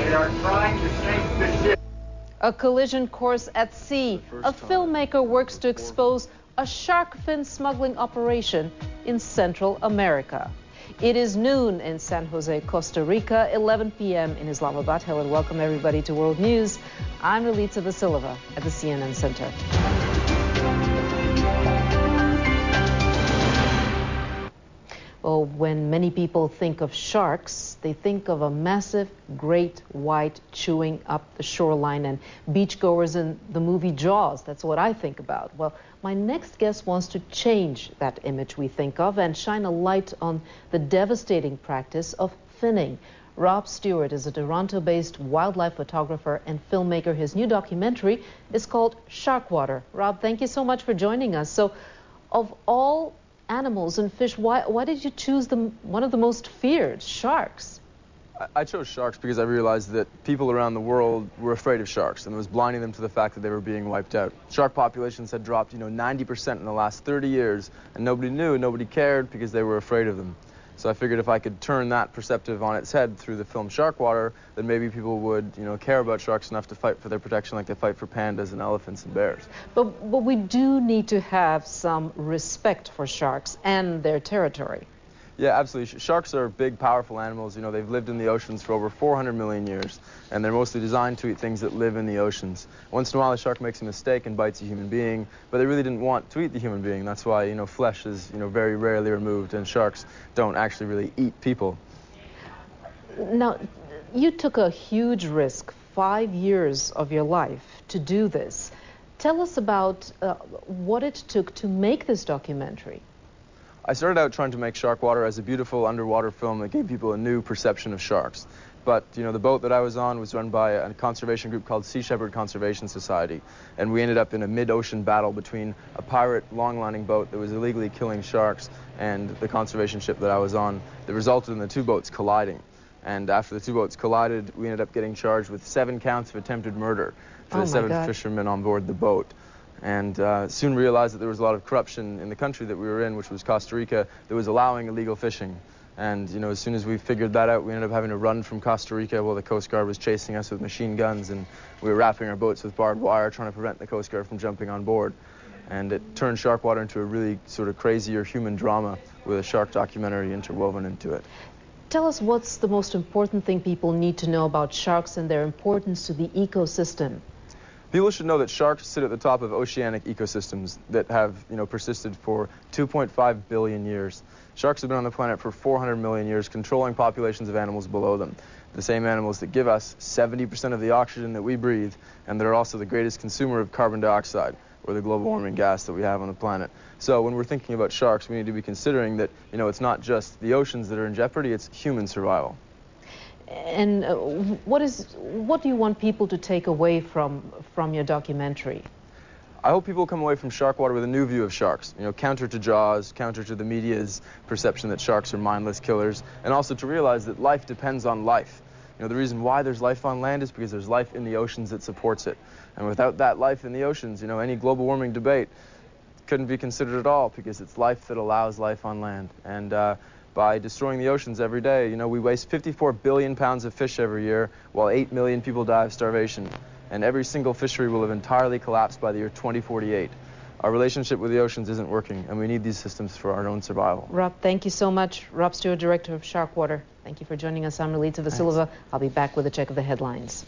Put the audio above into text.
They are trying to sink the ship. A collision course at sea. A filmmaker works to expose a shark fin smuggling operation in Central America. It is noon in San Jose, Costa Rica, 11 p.m. in Islamabad. Hello and welcome everybody to World News. I'm Relita Vasilova at the CNN Center. Well, when many people think of sharks, they think of a massive, great white chewing up the shoreline and beachgoers in the movie Jaws. That's what I think about. Well, my next guest wants to change that image we think of and shine a light on the devastating practice of finning. Rob Stewart is a Toronto-based wildlife photographer and filmmaker. His new documentary is called Sharkwater. Rob, thank you so much for joining us. So, of all animals and fish, why did you choose one of the most feared, sharks? I chose sharks because I realized that people around the world were afraid of sharks, and it was blinding them to the fact that they were being wiped out. Shark populations had dropped, 90% in the last 30 years, and nobody knew and nobody cared because they were afraid of them. So I figured if I could turn that perspective on its head through the film Sharkwater, then maybe people would, care about sharks enough to fight for their protection like they fight for pandas and elephants and bears. But we do need to have some respect for sharks and their territory. Yeah, absolutely. Sharks are big, powerful animals. They've lived in the oceans for over 400 million years, and they're mostly designed to eat things that live in the oceans. Once in a while, a shark makes a mistake and bites a human being, but they really didn't want to eat the human being. That's why, flesh is, very rarely removed, and sharks don't actually really eat people. Now, you took a huge risk, 5 years of your life, to do this. Tell us about what it took to make this documentary. I started out trying to make Sharkwater as a beautiful underwater film that gave people a new perception of sharks. But, the boat that I was on was run by a conservation group called Sea Shepherd Conservation Society. And we ended up in a mid-ocean battle between a pirate long-lining boat that was illegally killing sharks and the conservation ship that I was on that resulted in the two boats colliding. And after the two boats collided, we ended up getting charged with 7 counts of attempted murder for the 7 fishermen on board the boat. And soon realized that there was a lot of corruption in the country that we were in, which was Costa Rica, that was allowing illegal fishing. And, as soon as we figured that out, we ended up having to run from Costa Rica while the Coast Guard was chasing us with machine guns, and we were wrapping our boats with barbed wire, trying to prevent the Coast Guard from jumping on board. And it turned Sharkwater into a really sort of crazier human drama with a shark documentary interwoven into it. Tell us what's the most important thing people need to know about sharks and their importance to the ecosystem. People should know that sharks sit at the top of oceanic ecosystems that have, persisted for 2.5 billion years. Sharks have been on the planet for 400 million years, controlling populations of animals below them. The same animals that give us 70% of the oxygen that we breathe, and that are also the greatest consumer of carbon dioxide, or the global warming gas that we have on the planet. So when we're thinking about sharks, we need to be considering that, it's not just the oceans that are in jeopardy, it's human survival. And what do you want people to take away from your documentary? I hope people come away from Sharkwater with a new view of sharks, counter to Jaws, counter to the media's perception that sharks are mindless killers, and also to realize that life depends on life. The reason why there's life on land is because there's life in the oceans that supports it. And without that life in the oceans, any global warming debate couldn't be considered at all, because it's life that allows life on land. And by destroying the oceans every day, we waste 54 billion pounds of fish every year, while 8 million people die of starvation. And every single fishery will have entirely collapsed by the year 2048. Our relationship with the oceans isn't working, and we need these systems for our own survival. Rob, thank you so much. Rob Stewart, director of Sharkwater. Thank you for joining us. I'm Relita Vasilova. I'll be back with a check of the headlines.